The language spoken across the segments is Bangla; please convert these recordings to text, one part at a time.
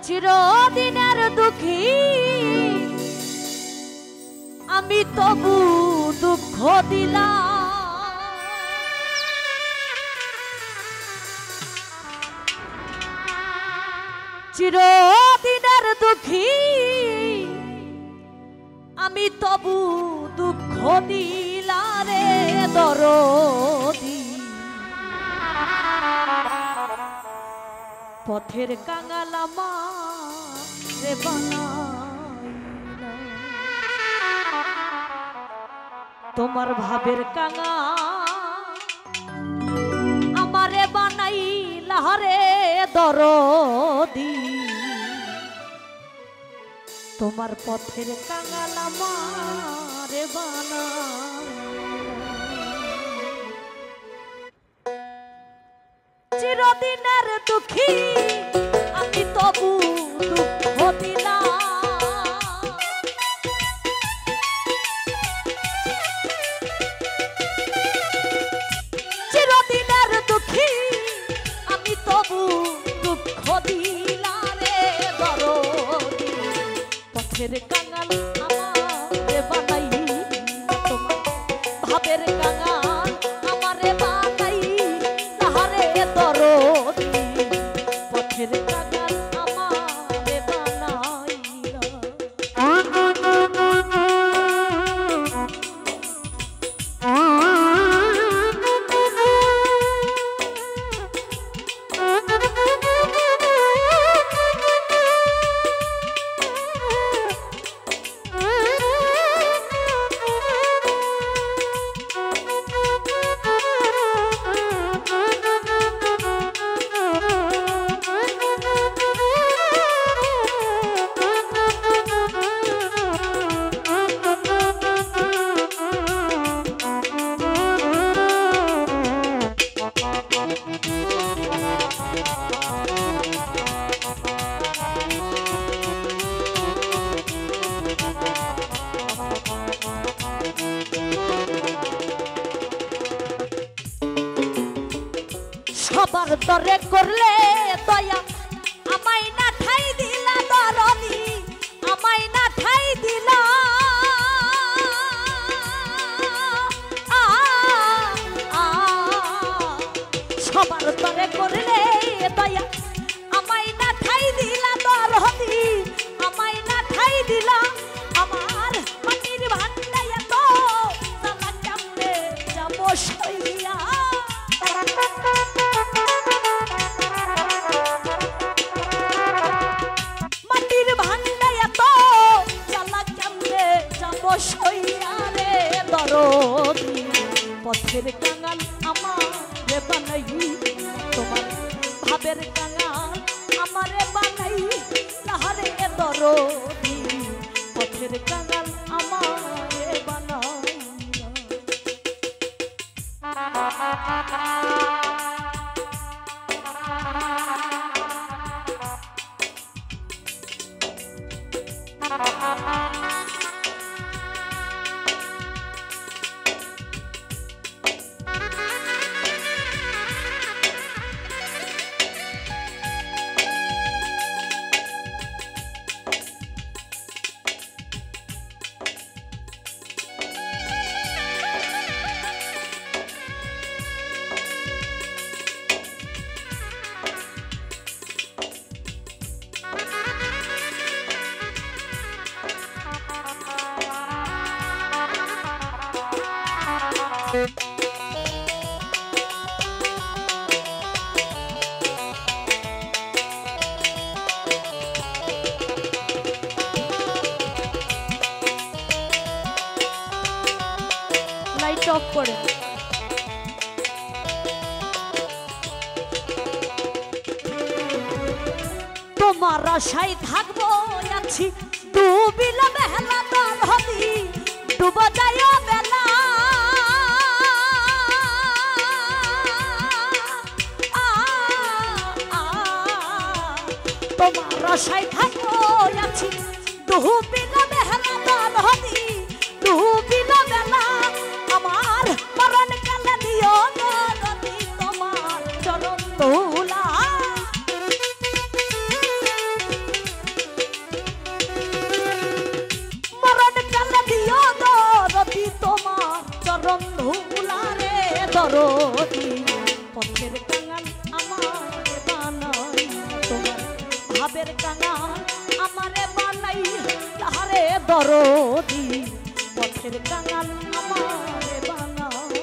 চিরদিনের দুঃখী আমি তবু দুঃখ দিলাম, চিরদিনের দুঃখী আমি তবু দুঃখ দিলা রে দরদি। পথের কাঙাল আমারে বানাইলা, তোমার ভাবের কাঙাল আমারে বানাইলা রে দরদি। তোমার পথের কাঙাল আমারে বানাইলা, চিরদিনের দুঃখী আমি তবু দুঃখ দিলাম, চিরদিনের দুঃখী আমি তবু দুঃখ দিলাম রে দরদি। পথের কাঙাল আমারে বানাইলা, তোমার ভাবের কাঙাল আমারে বানাইলা রে দরদি। পথের কাঙাল আমারে বানাইলা। সবার দরে করলে দয়া আমায় না ঠাই দিলা দরদি, আমায় না ঠাই দিলা। সবার দরে করলে দয়া আমায় না ঠাই দিলা দরদি, আমায় না ঠাই দিলা। আমার মাটির ভান্ডাইয়া তো জানা কেমনে যাব সইয়া, মাটির ভান্ডাইয়া তো জানা কেমনে যাব সইয়া রে দরদি। পথের কাঙাল আমারে বানাইলা, তোমার ভাবের কাঙাল আমারে বানাইলা রে দরদি। পথের কাঙাল আমারে বানাইলা। লাইট অফ করে তোমার আশায় থাকবো আছি, ডুবিলা বেলা দরদি ডুব যায় বেলা। তোমার আশায় থাকবো আছি, ডুবিলা বেলা দরদি ডুবিলা বেলা। আমার মরণ কালে দিও দরদি তোমার চরণ তোলা। চরণ ধুলারে দরদি পথের কাঙাল আমারে বানাই তোমার ভাবের কাঙাল আমারে বানাই তাহারে দরদি পথের কাঙাল আমারে বানাই।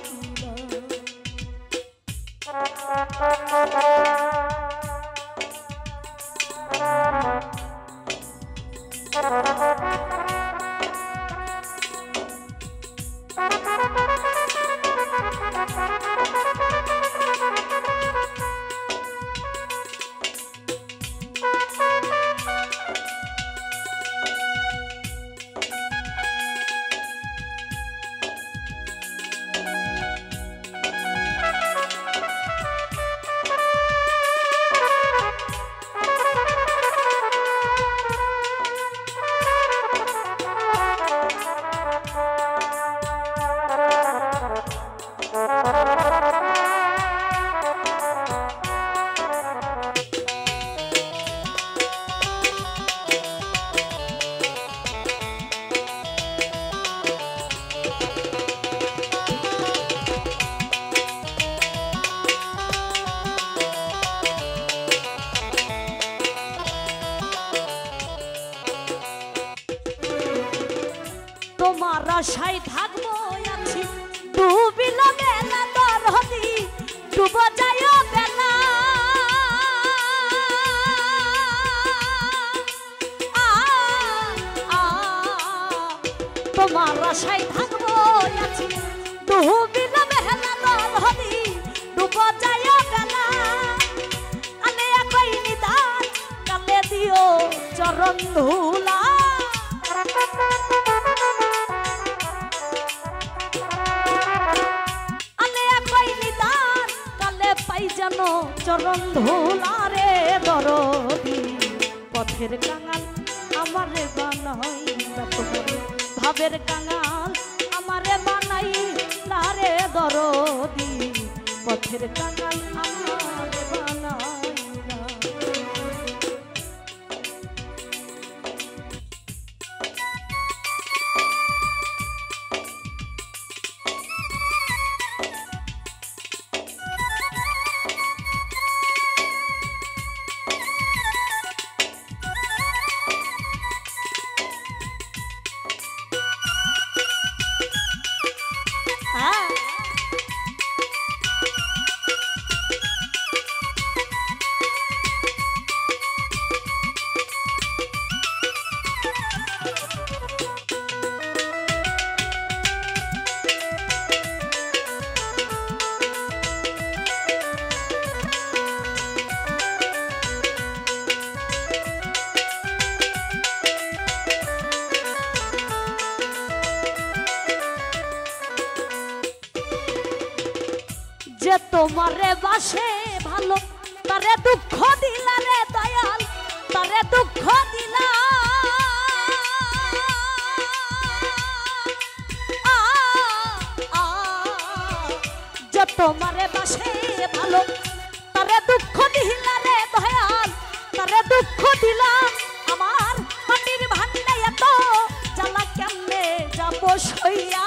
তোমার আশায় থাকবো আছি ডুবিল বেলা দরদি ডুব যায় বেলা তোমার আশায় থাকবো আছি ডুবিল বেলা দরদি ডুব যায় বেলা আলে কই নিদান কালে দিও চরণ ধুলা যেন চরণ ধুলারে দরদি পথের কাঙাল আমারে বানাই তোমার ভাবের কাঙাল আমারে বানাই লারে দরদি পথের কাঙাল আমারে বানাই। যে তোমারে বাসে ভালো তারে দুঃখ দিলা রে দয়াল তারে দুঃখ দিলা যে তোমারে বাসে ভালো তারে দুঃখ দিলা রে দয়াল তারে দুঃখ দিলা আমার মাটির ভান্ডায় এত জ্বালা কেমনে যাব সইয়া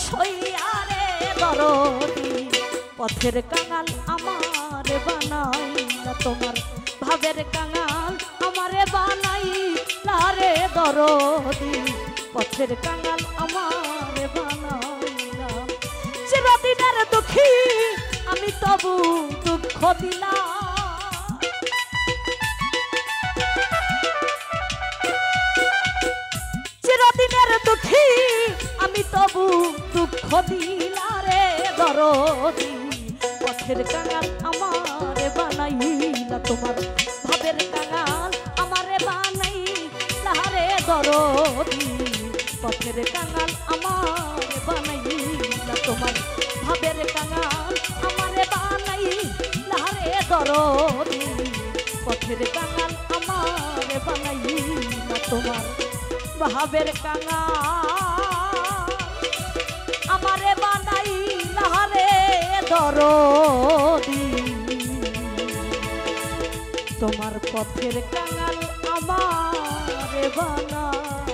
সইয়ারে দরদি পথের কাঙাল আমারে বানাই তোমার ভাবের কাঙাল আমারে বানাই লারে দরদি পথের কাঙাল আমারে বানাই। চিরদিনের দুঃখী আমি তবু দুঃখ দিলাম চিরদিনের দুঃখী আমি তবু দুঃখ দিলা রে দরদি পথের কাঙাল আমারে বানাইলা তোমার ভাবের কাঙাল আমারে বানাইলা রে দরদি পথের কাঙাল আমারে বানাইলা তোমার ভাবের কাঙাল আমারে বানাইলা রে দরদি পথের কাঙাল আমারে বানাইলা তোমার ভাবের কাঙাল আমারে বানাইলা রে দরদি পথের কাঙাল আমারে বানায়।